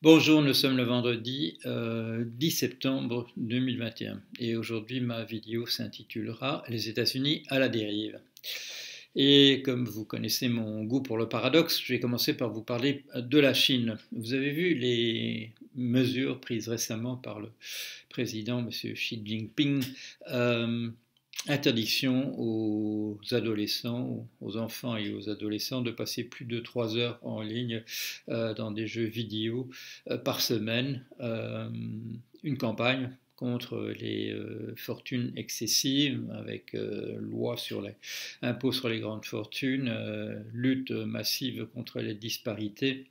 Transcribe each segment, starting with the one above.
Bonjour, nous sommes le vendredi 10 septembre 2021 et aujourd'hui ma vidéo s'intitulera Les États-Unis à la dérive. Et comme vous connaissez mon goût pour le paradoxe, je vais commencer par vous parler de la Chine. Vous avez vu les mesures prises récemment par le président M. Xi Jinping, euh, interdiction aux adolescents, aux enfants et aux adolescents de passer plus de 3 heures en ligne dans des jeux vidéo par semaine. Une campagne contre les fortunes excessives, avec loi sur les impôts sur les grandes fortunes, lutte massive contre les disparités,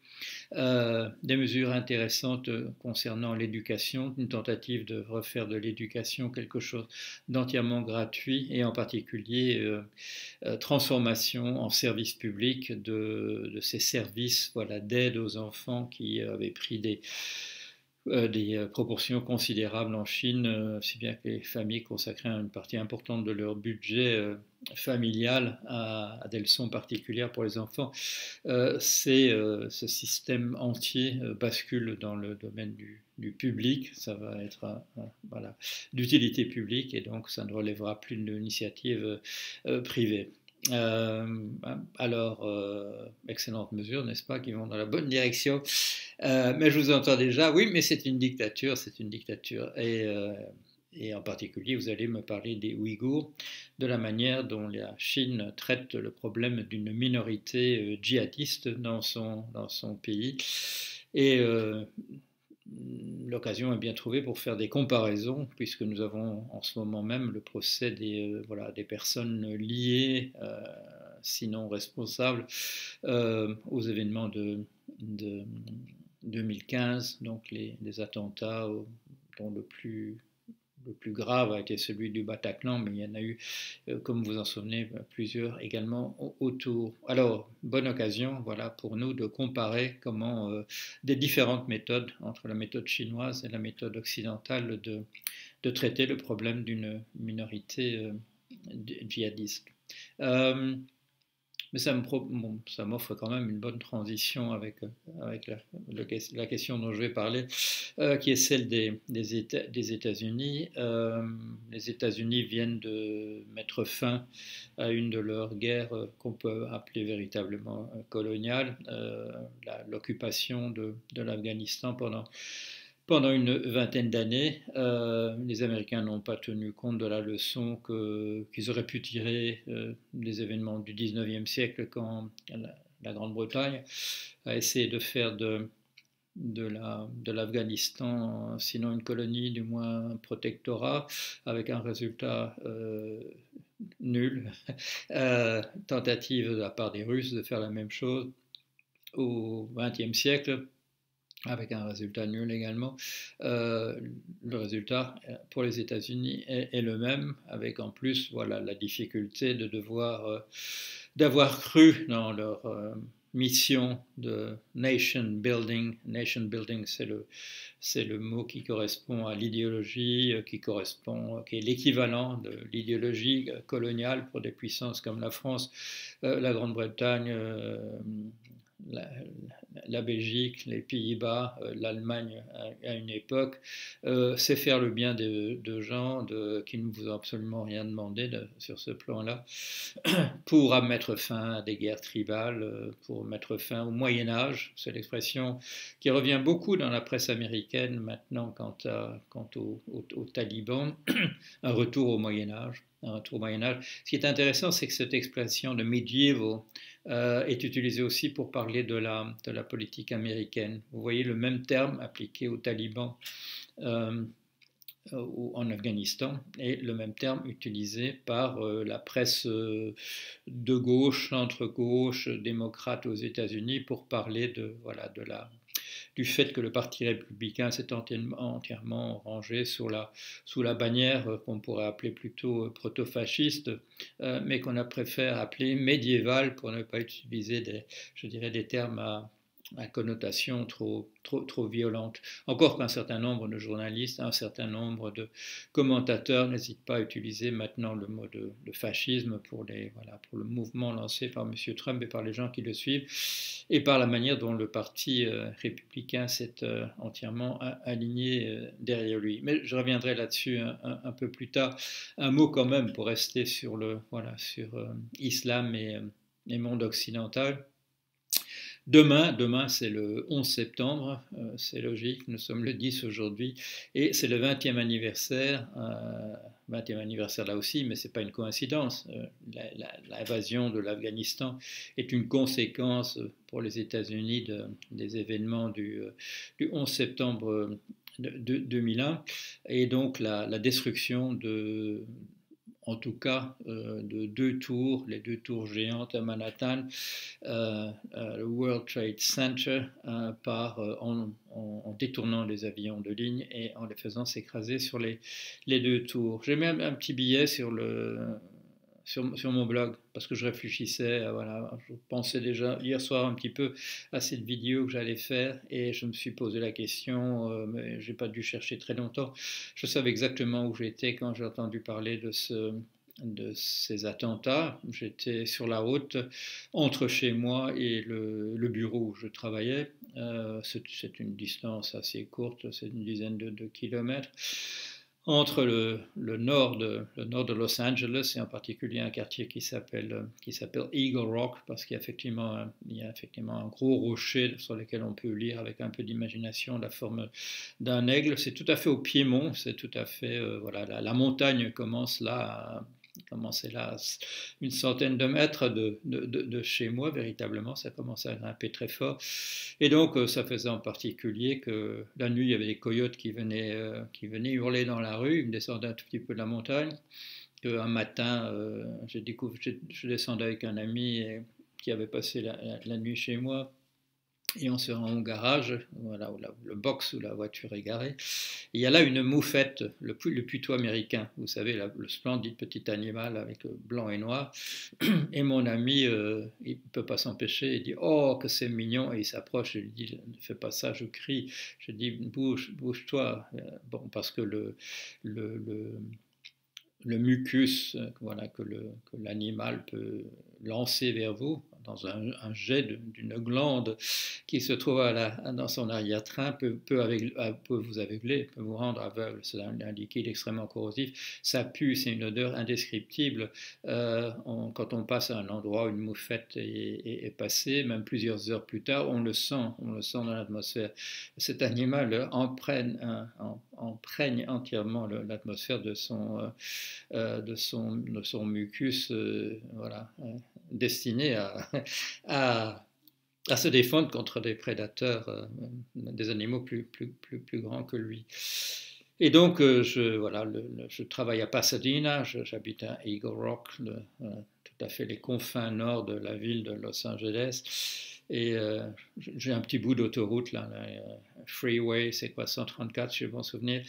des mesures intéressantes concernant l'éducation, une tentative de refaire de l'éducation quelque chose d'entièrement gratuit et en particulier transformation en service public de ces services voilà, d'aide aux enfants qui avaient pris des proportions considérables en Chine, si bien que les familles consacraient une partie importante de leur budget familial à des leçons particulières pour les enfants. Ce système entier bascule dans le domaine du public, ça va être voilà, d'utilité publique et donc ça ne relèvera plus d'une initiative privée. Excellentes mesures, n'est-ce pas, qui vont dans la bonne direction. Mais je vous entends déjà, oui, mais c'est une dictature, c'est une dictature. Et en particulier, vous allez me parler des Ouïghours, de la manière dont la Chine traite le problème d'une minorité djihadiste dans son pays. Et l'occasion est bien trouvée pour faire des comparaisons, puisque nous avons en ce moment même le procès voilà, des personnes liées, sinon responsables, aux événements de 2015, donc les attentats dont le plus grave a été celui du Bataclan, mais il y en a eu, comme vous en souvenez, plusieurs également autour. Alors, bonne occasion, voilà, pour nous de comparer comment des différentes méthodes entre la méthode chinoise et la méthode occidentale de traiter le problème d'une minorité djihadiste. Mais ça m'offre quand même une bonne transition avec la question dont je vais parler, qui est celle des États-Unis. Les États-Unis viennent de mettre fin à une de leurs guerres qu'on peut appeler véritablement coloniale, l'occupation de l'Afghanistan pendant une vingtaine d'années. Les Américains n'ont pas tenu compte de la leçon qu'ils auraient pu tirer des événements du 19e siècle quand la Grande-Bretagne a essayé de faire de l'Afghanistan, sinon une colonie, du moins un protectorat, avec un résultat nul. Tentative de la part des Russes de faire la même chose au XXe siècle, avec un résultat nul également. Le résultat pour les États-Unis est le même, avec en plus voilà, la difficulté d'avoir cru dans leur mission de nation building. Nation building, c'est le mot qui correspond à l'idéologie, qui est l'équivalent de l'idéologie coloniale pour des puissances comme la France, la Grande-Bretagne, la, la Belgique, les Pays-Bas, l'Allemagne à une époque, c'est faire le bien de gens qui ne vous ont absolument rien demandé sur ce plan-là, pour mettre fin à des guerres tribales, pour mettre fin au Moyen Âge. C'est l'expression qui revient beaucoup dans la presse américaine maintenant quant aux talibans, un retour au Moyen Âge. Ce qui est intéressant, c'est que cette expression de medieval est utilisée aussi pour parler de la politique américaine. Vous voyez le même terme appliqué aux talibans en Afghanistan et le même terme utilisé par la presse de gauche, centre-gauche, démocrate aux États-Unis pour parler du fait que le Parti républicain s'est entièrement rangé sous la bannière qu'on pourrait appeler plutôt proto-fasciste, mais qu'on a préféré appeler médiévale pour ne pas utiliser des termes à connotation trop violente. Encore qu'un certain nombre de journalistes, un certain nombre de commentateurs n'hésitent pas à utiliser maintenant le mot de fascisme pour le mouvement lancé par M. Trump et par les gens qui le suivent, et par la manière dont le parti républicain s'est entièrement aligné derrière lui. Mais je reviendrai là-dessus un peu plus tard. Un mot quand même pour rester sur islam et monde occidental. Demain c'est le 11 septembre, c'est logique, nous sommes le 10 aujourd'hui, et c'est le 20e anniversaire, 20e anniversaire là aussi, mais ce n'est pas une coïncidence. L'invasion de l'Afghanistan est une conséquence pour les États-Unis des événements du 11 septembre 2001, et donc la destruction en tout cas de les deux tours géantes à Manhattan, le World Trade Center, en détournant les avions de ligne et en les faisant s'écraser sur les deux tours. J'ai mis un petit billet sur mon blog parce que je réfléchissais, je pensais déjà hier soir un petit peu à cette vidéo que j'allais faire et je me suis posé la question, mais j'ai pas dû chercher très longtemps. Je savais exactement où j'étais quand j'ai entendu parler de ces attentats. J'étais sur la route entre chez moi et le bureau où je travaillais. C'est une distance assez courte, c'est une dizaine de kilomètres. Entre le nord de Los Angeles et en particulier un quartier qui s'appelle Eagle Rock parce qu'il y a effectivement un gros rocher sur lequel on peut lire avec un peu d'imagination la forme d'un aigle. C'est tout à fait au Piémont, c'est tout à fait la montagne commence là une centaine de mètres de chez moi, véritablement, ça commençait à grimper très fort. Et donc, ça faisait en particulier que la nuit, il y avait des coyotes qui venaient hurler dans la rue, ils me descendaient un tout petit peu de la montagne. Un matin, je descendais avec un ami qui avait passé la nuit chez moi. Et on se rend au garage, voilà, le box où la voiture est garée. Il y a là une moufette, le putois américain, vous savez, le splendide petit animal avec blanc et noir. Et mon ami, il ne peut pas s'empêcher, il dit « Oh, que c'est mignon !» Et il s'approche, je lui dis « Ne fais pas ça !» Je crie, je dis « Bouge-toi !» Bon, parce que le mucus que l'animal peut lancer vers vous dans un jet d'une glande qui se trouve dans son arrière-train peut vous aveugler, peut vous rendre aveugle. C'est un liquide extrêmement corrosif. Ça pue, c'est une odeur indescriptible. Quand on passe à un endroit où une moufette est passée, même plusieurs heures plus tard, on le sent dans l'atmosphère. Cet animal emprègne entièrement l'atmosphère de son mucus, destiné à se défendre contre des prédateurs, des animaux plus grands que lui. Et donc, je travaille à Pasadena, j'habite à Eagle Rock, tout à fait les confins nord de la ville de Los Angeles. Et j'ai un petit bout d'autoroute, là, freeway, c'est quoi, 134, je vais m'en souvenir,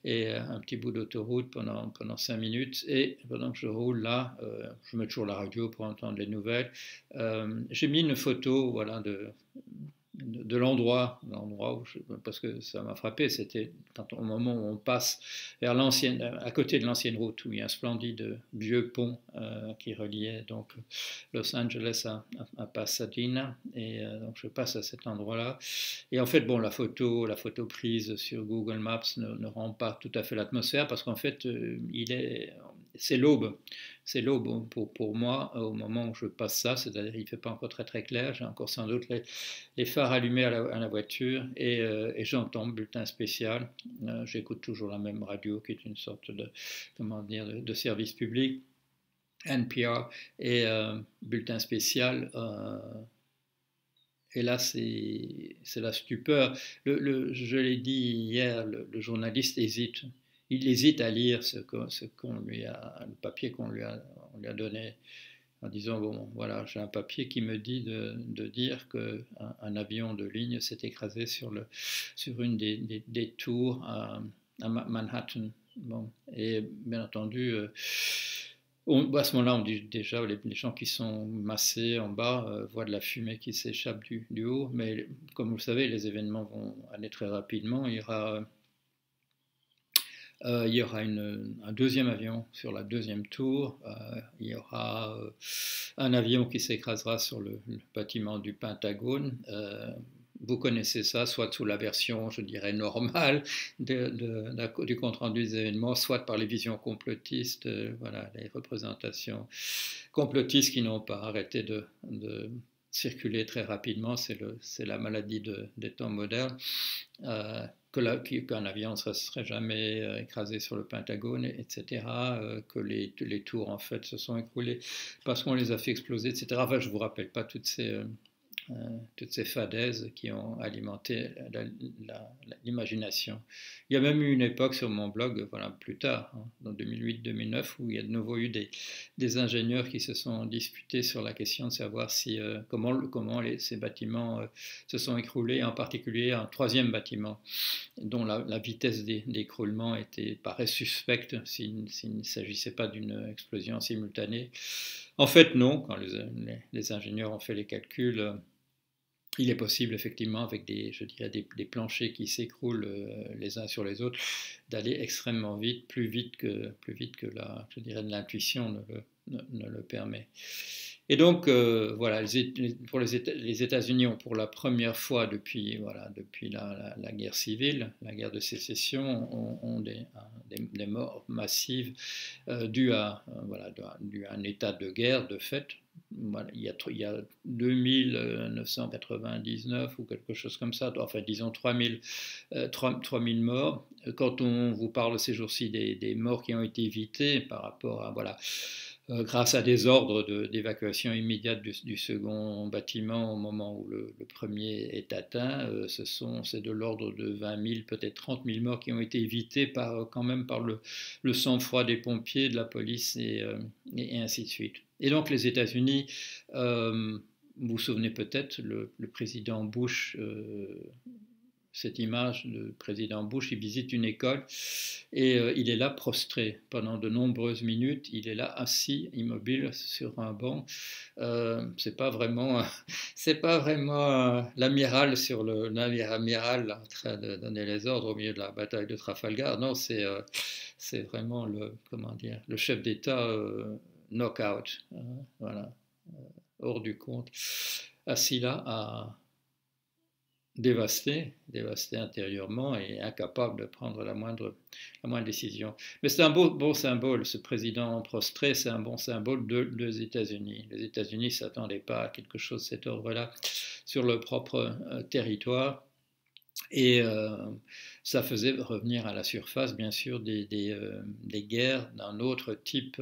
et un petit bout d'autoroute pendant 5 minutes. Et pendant que je roule là, je mets toujours la radio pour entendre les nouvelles. J'ai mis une photo, de l'endroit parce que ça m'a frappé, c'était au moment où on passe à côté de l'ancienne route, où il y a un splendide vieux pont qui reliait donc Los Angeles à Pasadena, et donc je passe à cet endroit-là. Et en fait, bon, la photo prise sur Google Maps ne rend pas tout à fait l'atmosphère, parce qu'en fait, c'est l'aube. C'est l'aube pour moi au moment où je passe ça, c'est-à-dire qu'il ne fait pas encore très très clair, j'ai encore sans doute les phares allumés à la voiture, et j'entends bulletin spécial. J'écoute toujours la même radio qui est une sorte de service public, NPR, et bulletin spécial. Et là, c'est la stupeur. Je l'ai dit hier, le journaliste hésite. Il hésite à lire le papier qu'on lui a donné, en disant, bon, voilà, j'ai un papier qui me dit de dire qu'un avion de ligne s'est écrasé sur une des tours à Manhattan. Bon, et bien entendu, À ce moment-là, on dit déjà les gens qui sont massés en bas voient de la fumée qui s'échappe du haut, mais comme vous le savez, les événements vont aller très rapidement. Il y aura un deuxième avion sur la deuxième tour. Il y aura un avion qui s'écrasera sur le bâtiment du Pentagone. Vous connaissez ça, soit sous la version, je dirais, normale du compte-rendu des événements, soit par les visions complotistes, voilà, les représentations complotistes qui n'ont pas arrêté de circuler très rapidement. C'est la maladie des temps modernes. Qu'un avion ne serait jamais écrasé sur le Pentagone, etc., que les tours en fait se sont écroulées parce qu'on les a fait exploser, etc. Enfin, je ne vous rappelle pas toutes ces fadaises qui ont alimenté l'imagination. Il y a même eu une époque sur mon blog, voilà, plus tard, hein, dans 2008-2009, où il y a de nouveau eu des ingénieurs qui se sont disputés sur la question de savoir comment ces bâtiments se sont écroulés, en particulier un troisième bâtiment dont la vitesse d'écroulement paraît suspecte s'il ne s'agissait pas d'une explosion simultanée. En fait, non, quand les ingénieurs ont fait les calculs, il est possible effectivement avec des planchers qui s'écroulent les uns sur les autres d'aller extrêmement vite, plus vite que l'intuition ne le permet. Et donc voilà, les États-Unis ont pour la première fois depuis la guerre civile, la guerre de sécession, ont des morts massives dues à un état de guerre de fait. Voilà, il y a 2999 ou quelque chose comme ça, enfin disons 3000 morts. Quand on vous parle ces jours-ci des morts qui ont été évitées par rapport à, grâce à des ordres d'évacuation immédiate du second bâtiment au moment où le premier est atteint, c'est de l'ordre de 20 000, peut-être 30 000 morts qui ont été évitées quand même par le sang-froid des pompiers, de la police et ainsi de suite. Et donc les États-Unis, vous vous souvenez peut-être, le président Bush, cette image de président Bush, il visite une école et il est là prostré pendant de nombreuses minutes, il est là assis, immobile sur un banc. C'est pas vraiment l'amiral sur le navire amiral en train de donner les ordres au milieu de la bataille de Trafalgar. Non, c'est vraiment le chef d'État knock-out, voilà, hors du compte, assis là dévasté intérieurement et incapable de prendre la moindre décision. Mais c'est un beau symbole, ce président prostré, c'est un bon symbole des États-Unis. Les États-Unis ne s'attendaient pas à quelque chose de cet ordre-là sur leur propre territoire. Et ça faisait revenir à la surface, bien sûr, des guerres d'un autre type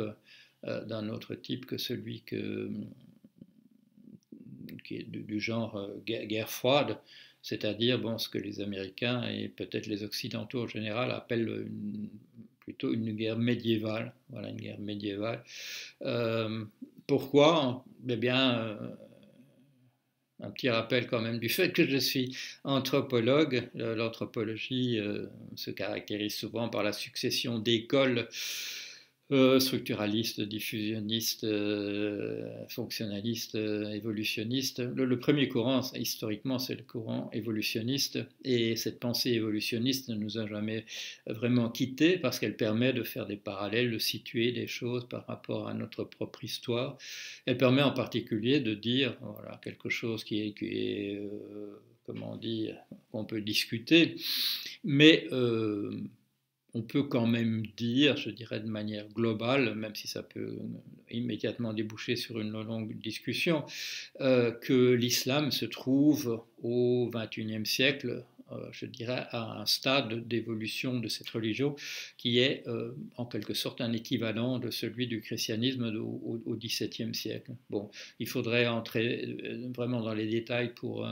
que celui qui est du genre guerre froide, c'est-à-dire ce que les Américains et peut-être les Occidentaux en général appellent plutôt une guerre médiévale. Voilà, une guerre médiévale. Pourquoi ? Eh bien, un petit rappel quand même du fait que je suis anthropologue. L'anthropologie se caractérise souvent par la succession d'écoles structuraliste, diffusionniste, fonctionnaliste, évolutionniste. Le premier courant, historiquement, c'est le courant évolutionniste, et cette pensée évolutionniste ne nous a jamais vraiment quittés parce qu'elle permet de faire des parallèles, de situer des choses par rapport à notre propre histoire. Elle permet en particulier de dire quelque chose qui est comment dire, qu'on peut discuter, mais on peut quand même dire, je dirais de manière globale, même si ça peut immédiatement déboucher sur une longue discussion, que l'islam se trouve au XXIe siècle, je dirais, à un stade d'évolution de cette religion qui est en quelque sorte un équivalent de celui du christianisme au XVIIe siècle. Bon, il faudrait entrer vraiment dans les détails pour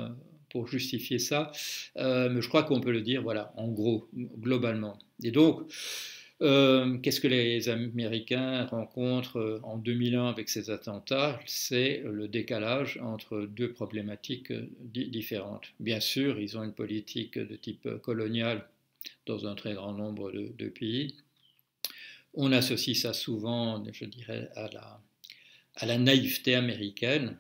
justifier ça, mais je crois qu'on peut le dire, voilà, en gros, globalement. Et donc, qu'est-ce que les Américains rencontrent en 2001 avec ces attentats ? C'est le décalage entre deux problématiques différentes. Bien sûr, ils ont une politique de type colonial dans un très grand nombre de pays. On associe ça souvent, je dirais, à la naïveté américaine,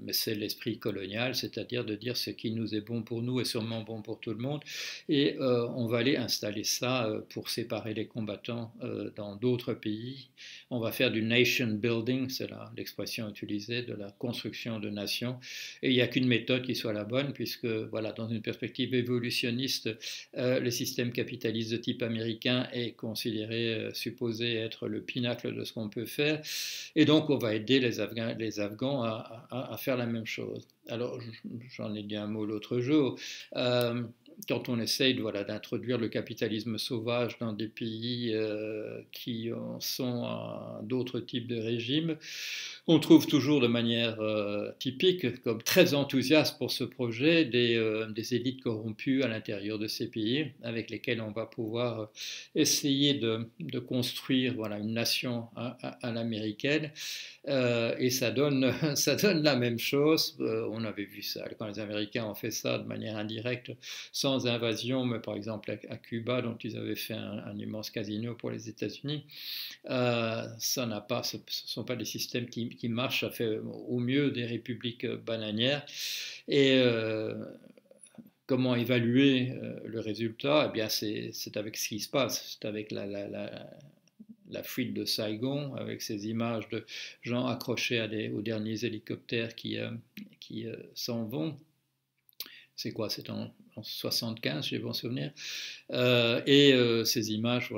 mais c'est l'esprit colonial, c'est-à-dire de dire ce qui nous est bon pour nous est sûrement bon pour tout le monde, et on va aller installer ça pour séparer les combattants dans d'autres pays. On va faire du nation building, c'est l'expression utilisée, de la construction de nations, et il n'y a qu'une méthode qui soit la bonne, puisque voilà, dans une perspective évolutionniste, le système capitaliste de type américain est considéré, supposé être le pinacle de ce qu'on peut faire, et donc on va aider les Afghans à faire la même chose. Alors, j'en ai dit un mot l'autre jour. Quand on essaye d'introduire le capitalisme sauvage dans des pays qui sont d'autres types de régimes, on trouve toujours de manière typique, comme très enthousiaste pour ce projet, des élites corrompues à l'intérieur de ces pays, avec lesquelles on va pouvoir essayer de construire une nation à l'américaine. Et ça donne la même chose. On avait vu ça quand les Américains ont fait ça de manière indirecte, sans invasion, mais par exemple à Cuba, dont ils avaient fait un immense casino pour les États-Unis. Ce ne sont pas des systèmes qui marchent, ça fait au mieux des républiques bananières. Et comment évaluer le résultat? Eh bien, c'est avec ce qui se passe, c'est avec la fuite de Saigon, avec ces images de gens accrochés aux derniers hélicoptères qui s'en vont. C'est quoi? C'est en 75, j'ai bon souvenir. Ces images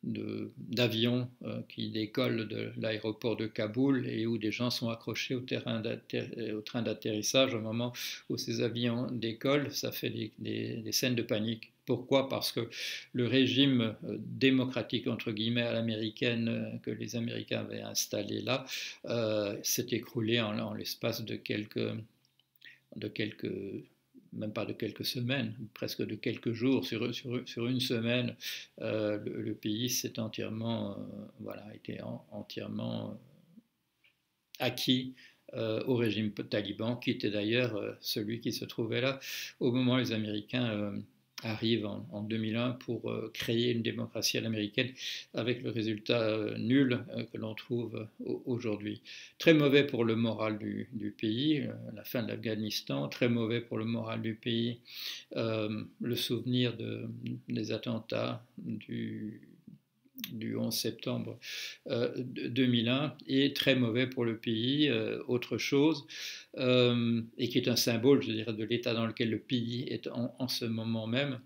d'avions qui décollent de l'aéroport de Kaboul et où des gens sont accrochés au train d'atterrissage au moment où ces avions décollent, ça fait des scènes de panique. Pourquoi? Parce que le régime démocratique, entre guillemets, à l'américaine que les Américains avaient installé là, s'est écroulé en l'espace de quelques même pas de quelques semaines, presque de quelques jours, sur une semaine, le pays s'est entièrement, été entièrement acquis au régime taliban, qui était d'ailleurs celui qui se trouvait là au moment où les Américains arrivent en 2001 pour créer une démocratie à l'américaine, avec le résultat nul que l'on trouve aujourd'hui. Très mauvais pour le moral du pays, la fin de l'Afghanistan, très mauvais pour le moral du pays, le souvenir des attentats du 11 septembre 2001 est très mauvais pour le pays. Autre chose, et qui est un symbole, je dirais, de l'état dans lequel le pays est en ce moment même.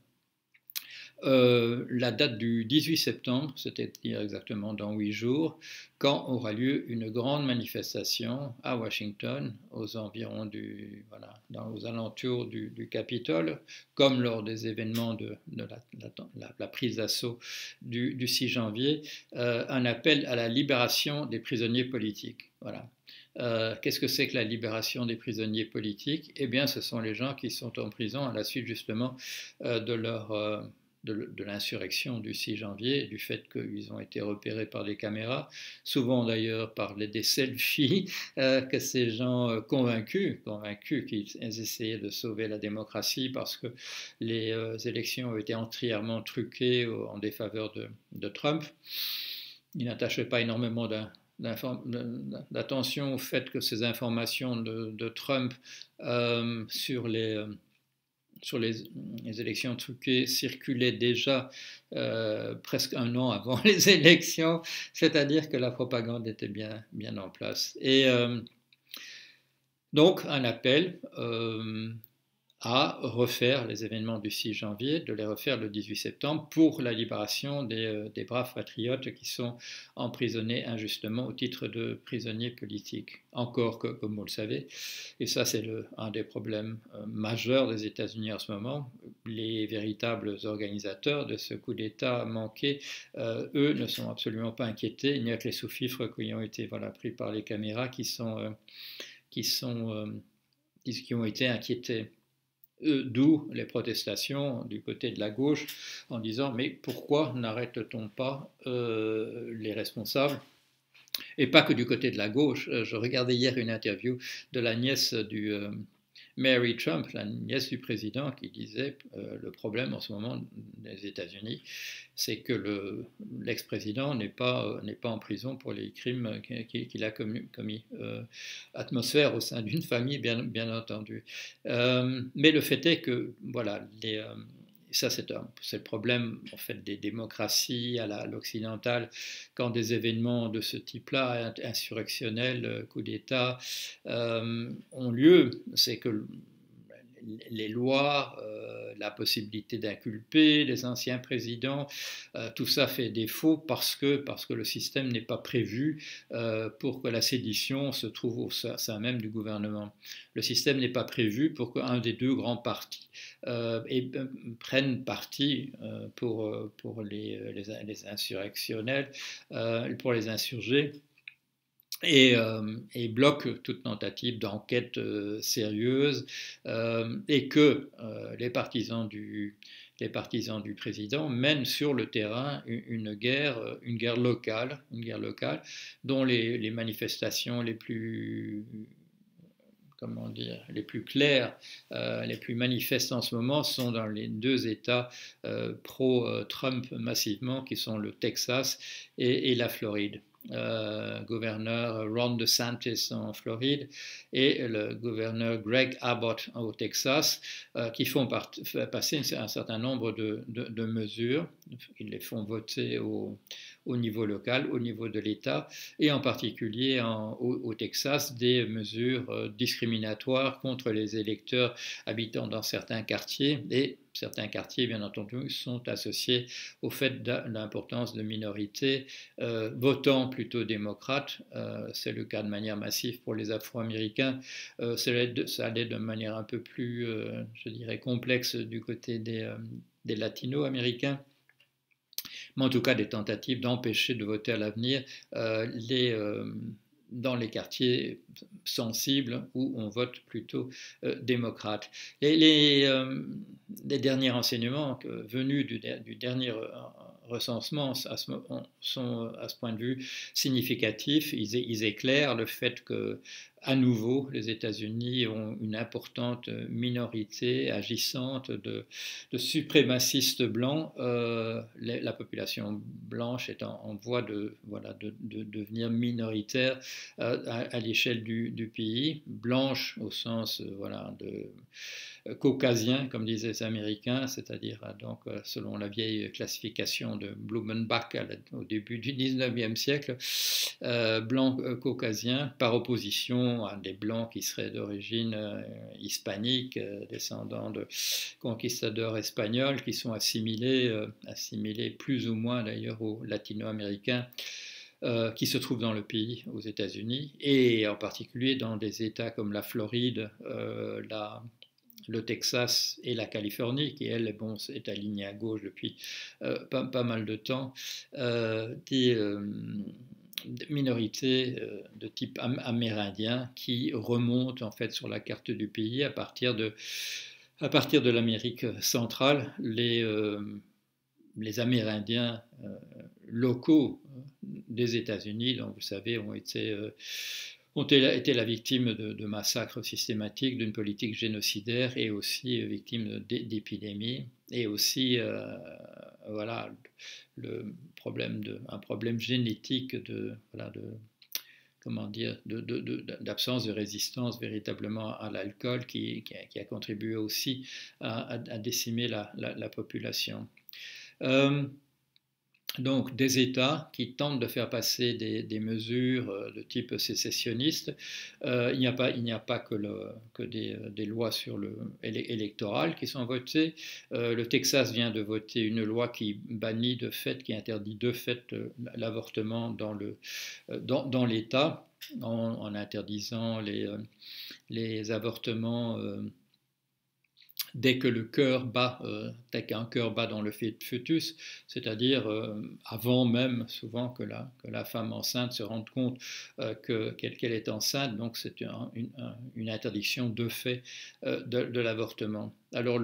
La date du 18 septembre, c'est-à-dire exactement dans 8 jours, quand aura lieu une grande manifestation à Washington, aux environs aux alentours du Capitole, comme lors des événements de la prise d'assaut du 6 janvier, un appel à la libération des prisonniers politiques. Voilà. Qu'est-ce que c'est que la libération des prisonniers politiques? Eh bien, ce sont les gens qui sont en prison à la suite justement de l'insurrection du 6 janvier, du fait qu'ils ont été repérés par des caméras, souvent d'ailleurs par des selfies, que ces gens convaincus qu'ils essayaient de sauver la démocratie parce que les élections ont été entièrement truquées en défaveur de Trump. Ils n'attachaient pas énormément d'attention au fait que ces informations de Trump sur les élections truquées circulaient déjà presque un an avant les élections, c'est-à-dire que la propagande était bien en place. Et donc un appel à refaire les événements du 6 janvier, de les refaire le 18 septembre pour la libération des braves patriotes qui sont emprisonnés injustement au titre de prisonniers politiques. Encore que, comme vous le savez, et ça c'est un des problèmes majeurs des États-Unis en ce moment, les véritables organisateurs de ce coup d'État manqué, eux ne sont absolument pas inquiétés. Il n'y a que les sous-fifres qui ont été pris par les caméras qui ont été inquiétés. D'où les protestations du côté de la gauche en disant mais pourquoi n'arrête-t-on pas les responsables? Et pas que du côté de la gauche. Je regardais hier une interview de la nièce Mary Trump, la nièce du président, qui disait le problème en ce moment des États-Unis, c'est que l'ex-président n'est pas en prison pour les crimes qu'il a commis. Atmosphère au sein d'une famille, bien entendu. Mais le fait est que, voilà, ça, c'est le problème en fait, des démocraties à l'occidentale, quand des événements de ce type-là, insurrectionnels, coups d'État, ont lieu, c'est que les lois, la possibilité d'inculper les anciens présidents, tout ça fait défaut parce que le système n'est pas prévu pour que la sédition se trouve au sein même du gouvernement. Le système n'est pas prévu pour qu'un des deux grands partis prenne parti pour les insurrectionnels, pour les insurgés. Et bloque toute tentative d'enquête sérieuse et que les partisans du président mènent sur le terrain une guerre locale, dont les manifestations les plus claires, les plus manifestes en ce moment sont dans les deux États pro-Trump massivement, qui sont le Texas et la Floride. Gouverneur Ron DeSantis en Floride et le gouverneur Greg Abbott au Texas, qui font passer un certain nombre de mesures. Ils les font voter au niveau local, au niveau de l'État, et en particulier au Texas, des mesures discriminatoires contre les électeurs habitant dans certains quartiers. Et certains quartiers, bien entendu, sont associés au fait de l'importance de minorités votant plutôt démocrates. C'est le cas de manière massive pour les Afro-Américains. Ça allait de manière un peu plus, je dirais, complexe du côté des Latino-Américains. Mais en tout cas, des tentatives d'empêcher de voter à l'avenir dans les quartiers sensibles où on vote plutôt démocrate. Les derniers renseignements venus du dernier recensement sont à ce point de vue significatifs. Ils éclairent le fait que, à nouveau, les États-Unis ont une importante minorité agissante de suprémacistes blancs. La population blanche est en voie de devenir minoritaire à l'échelle du pays, blanche au sens de caucasien, comme disaient les Américains, c'est-à-dire donc selon la vieille classification de Blumenbach au début du 19e siècle, blanc caucasien, par opposition à des blancs qui seraient d'origine hispanique, descendants de conquistadors espagnols, qui sont assimilés plus ou moins d'ailleurs aux latino-américains, qui se trouvent dans le pays, aux États-Unis, et en particulier dans des États comme la Floride, le Texas et la Californie, qui elle est alignée à gauche depuis pas mal de temps, des minorités de type amérindien qui remontent en fait sur la carte du pays à partir de l'Amérique centrale. Les Amérindiens locaux des États-Unis, dont vous savez, ont été la victime de massacres systématiques, d'une politique génocidaire, et aussi victime d'épidémies, et aussi un problème génétique d'absence de résistance véritablement à l'alcool qui a contribué aussi à décimer la population. Donc des États qui tentent de faire passer des mesures de type sécessionniste. Il n'y a pas que des lois électorales qui sont votées. Le Texas vient de voter une loi qui bannit de fait, qui interdit de fait l'avortement dans l'État, en interdisant les avortements dès qu'un cœur bat dans le fœtus, c'est-à-dire avant même souvent que la femme enceinte se rende compte qu'elle est enceinte. Donc c'est une interdiction de fait de l'avortement. Alors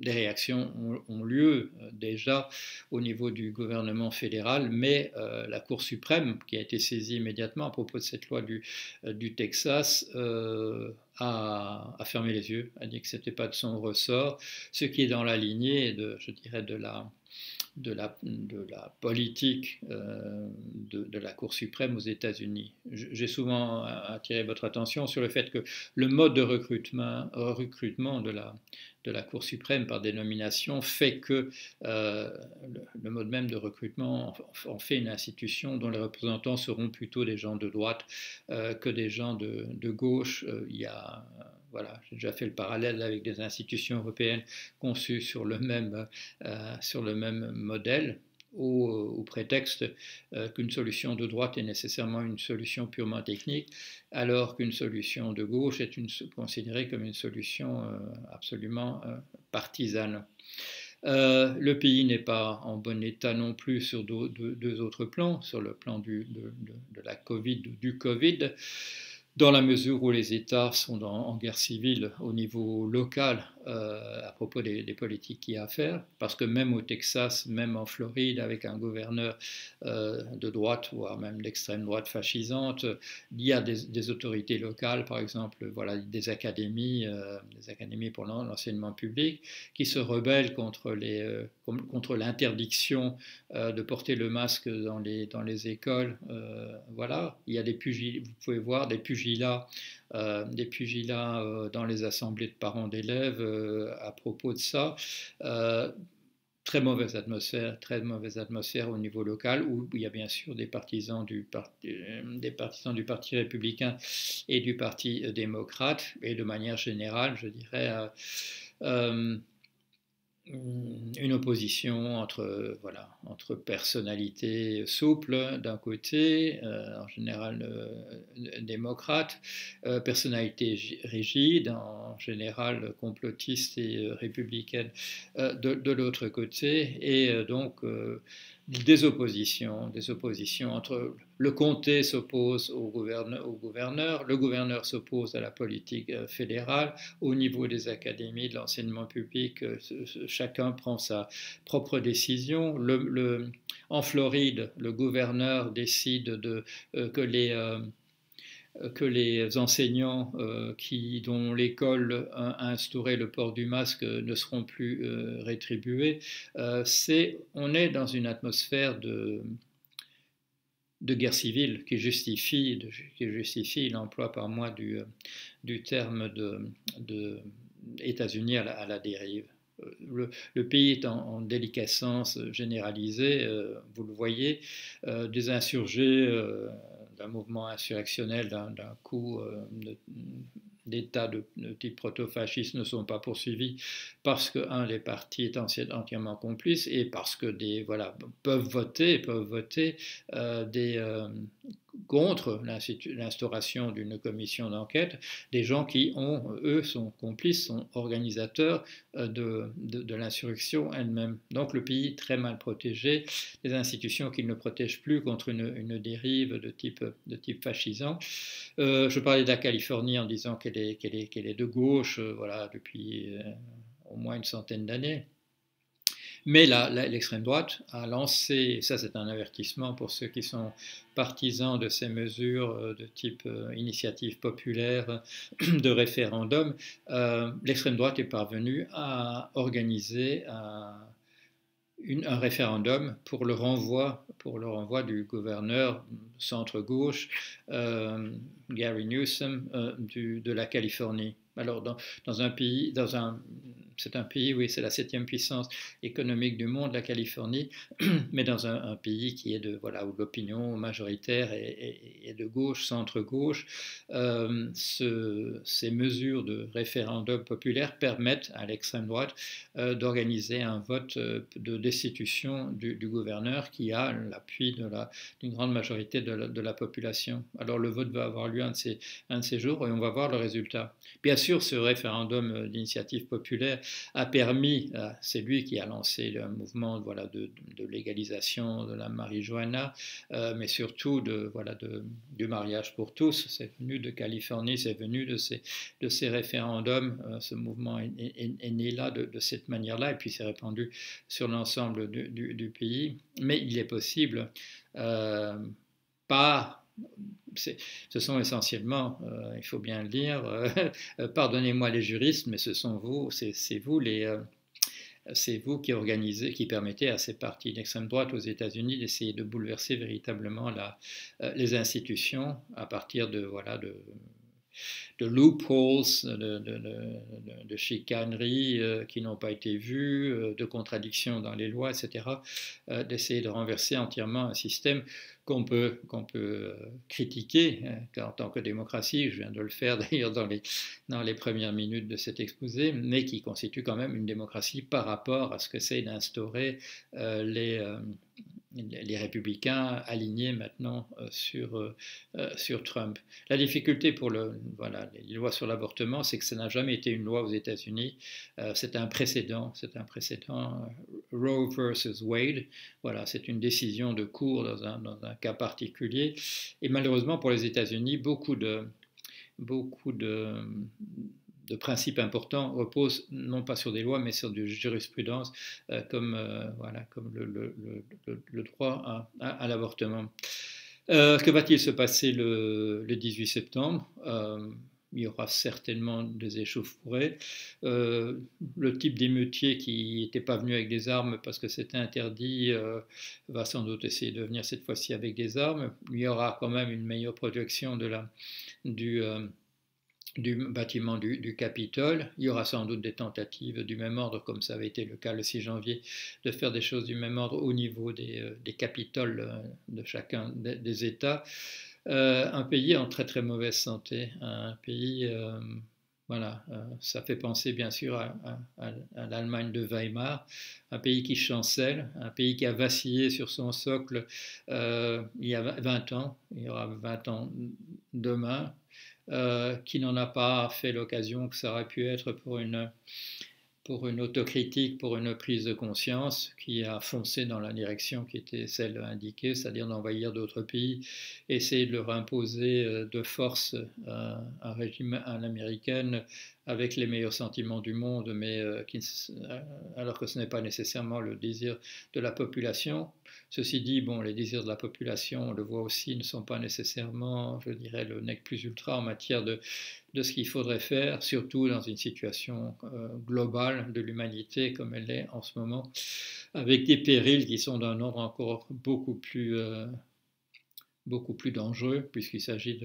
des réactions ont lieu déjà au niveau du gouvernement fédéral, mais la Cour suprême, qui a été saisie immédiatement à propos de cette loi du Texas, a fermé les yeux, a dit que ce n'était pas de son ressort, ce qui est dans la lignée, je dirais, de la politique de la Cour suprême aux États-Unis. J'ai souvent attiré votre attention sur le fait que le mode de recrutement de la Cour suprême par dénomination fait que le mode même de recrutement en fait une institution dont les représentants seront plutôt des gens de droite que des gens de gauche. Il y a voilà, j'ai déjà fait le parallèle avec des institutions européennes conçues sur le même modèle, au prétexte qu'une solution de droite est nécessairement une solution purement technique, alors qu'une solution de gauche est considérée comme une solution absolument partisane. Le pays n'est pas en bon état non plus sur deux autres plans, sur le plan de la Covid, du Covid, dans la mesure où les États sont en guerre civile au niveau local à propos des politiques qu'il y a à faire, parce que même au Texas, même en Floride, avec un gouverneur de droite, voire même d'extrême droite fascisante, il y a des autorités locales, par exemple, voilà, des académies pour l'enseignement public, qui se rebellent contre l'interdiction de porter le masque dans les écoles. Voilà, il y a vous pouvez voir des pugilats dans les assemblées de parents d'élèves à propos de ça. Très mauvaise atmosphère au niveau local, où il y a bien sûr des partisans du Parti républicain et du Parti démocrate, et de manière générale, je dirais, une opposition entre personnalités souples d'un côté, en général démocrates, personnalités rigides, en général complotistes et républicaines de l'autre côté, et donc des oppositions entre le comté s'oppose au gouverneur, le gouverneur s'oppose à la politique fédérale, au niveau des académies, de l'enseignement public, chacun prend sa propre décision. En Floride, le gouverneur décide que les enseignants dont l'école a instauré le port du masque ne seront plus rétribués. On est dans une atmosphère de guerre civile qui justifie l'emploi par moi du terme de États-Unis à la dérive. Le pays est en déliquescence généralisée, vous le voyez, des insurgés, d'un mouvement insurrectionnel, d'un coup d'État de type proto-fasciste ne sont pas poursuivis parce qu'un des partis est entièrement complice, et parce que peuvent voter contre l'instauration d'une commission d'enquête, des gens qui eux sont complices, sont organisateurs de l'insurrection elle-même. Donc le pays est très mal protégé, des institutions qui ne protègent plus contre une dérive de type fascisant. Je parlais de la Californie en disant qu'elle est de gauche, voilà, depuis au moins une centaine d'années. Mais l'extrême droite a lancé, ça c'est un avertissement pour ceux qui sont partisans de ces mesures de type initiative populaire, de référendum, l'extrême droite est parvenue à organiser un référendum pour le renvoi du gouverneur centre-gauche, Gary Newsom, de la Californie. Alors, c'est un pays, oui, c'est la 7e puissance économique du monde, la Californie, mais dans un pays qui est où l'opinion majoritaire est de gauche, centre-gauche. Ces mesures de référendum populaire permettent à l'extrême droite d'organiser un vote de destitution du gouverneur, qui a l'appui d'une grande majorité de la population. Alors le vote va avoir lieu un de ces jours, et on va voir le résultat. Bien sûr, ce référendum d'initiative populaire a permis, c'est lui qui a lancé le mouvement voilà, de légalisation de la marijuana, mais surtout du mariage pour tous. C'est venu de Californie, c'est venu de ces référendums. Ce mouvement est né là de cette manière-là, et puis s'est répandu sur l'ensemble du pays. Mais il est possible, par ce sont essentiellement, il faut bien le dire, pardonnez-moi les juristes, mais ce sont vous, c'est vous qui organisez, qui permettez à ces partis d'extrême droite aux États-Unis d'essayer de bouleverser véritablement les institutions à partir de loopholes, de chicaneries qui n'ont pas été vues, de contradictions dans les lois, etc., d'essayer de renverser entièrement un système qu'on peut critiquer en tant que démocratie. Je viens de le faire d'ailleurs dans les premières minutes de cet exposé, mais qui constitue quand même une démocratie par rapport à ce que c'est d'instaurer les républicains alignés maintenant sur Trump. La difficulté pour les lois sur l'avortement, c'est que ça n'a jamais été une loi aux États-Unis. C'est un précédent Roe versus Wade. Voilà, c'est une décision de cour dans un cas particulier. Et malheureusement pour les États-Unis, beaucoup de principes importants reposent non pas sur des lois, mais sur de jurisprudence, comme le droit à l'avortement. Que va-t-il se passer le 18 septembre il y aura certainement des échauffourées. Le type d'émeutier qui n'était pas venu avec des armes parce que c'était interdit va sans doute essayer de venir cette fois-ci avec des armes. Il y aura quand même une meilleure projection du bâtiment du Capitole. Il y aura sans doute des tentatives du même ordre, comme ça avait été le cas le 6 janvier, de faire des choses du même ordre au niveau des capitoles de chacun des États. Un pays en très très mauvaise santé, un pays, ça fait penser bien sûr à l'Allemagne de Weimar, un pays qui chancelle, un pays qui a vacillé sur son socle il y a 20 ans, il y aura 20 ans demain, qui n'en a pas fait l'occasion que ça aurait pu être pour une autocritique, pour une prise de conscience, qui a foncé dans la direction qui était celle indiquée, c'est-à-dire d'envahir d'autres pays, essayer de leur imposer de force un régime à l'américaine avec les meilleurs sentiments du monde, mais alors que ce n'est pas nécessairement le désir de la population. Ceci dit, les désirs de la population, on le voit aussi, ne sont pas nécessairement, je dirais, le nec plus ultra en matière de ce qu'il faudrait faire, surtout dans une situation globale de l'humanité comme elle est en ce moment, avec des périls qui sont d'un ordre encore beaucoup plus dangereux, puisqu'il s'agit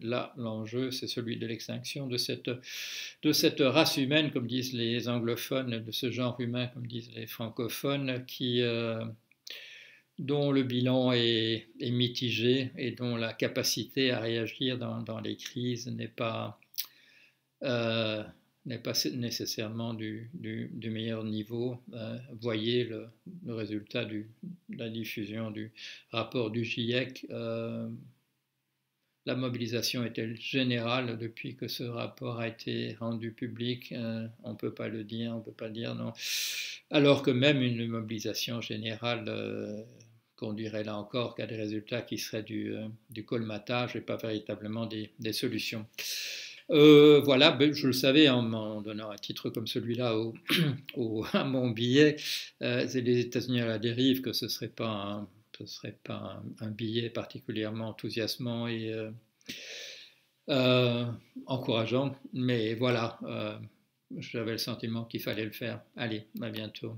là, l'enjeu, c'est celui de l'extinction de cette race humaine, comme disent les anglophones, de ce genre humain, comme disent les francophones, dont le bilan est mitigé et dont la capacité à réagir dans les crises n'est pas nécessairement du meilleur niveau. Voyez le résultat de la diffusion du rapport du GIEC. La mobilisation est-elle générale depuis que ce rapport a été rendu public? On ne peut pas le dire, on ne peut pas dire non. Alors que même une mobilisation générale conduirait là encore qu'à des résultats qui seraient du colmatage et pas véritablement des solutions. Voilà, je le savais en donnant un titre comme celui-là à mon billet, c'est les États-Unis à la dérive, que ce ne serait pas un billet particulièrement enthousiasmant et encourageant, mais voilà, j'avais le sentiment qu'il fallait le faire. Allez, à bientôt.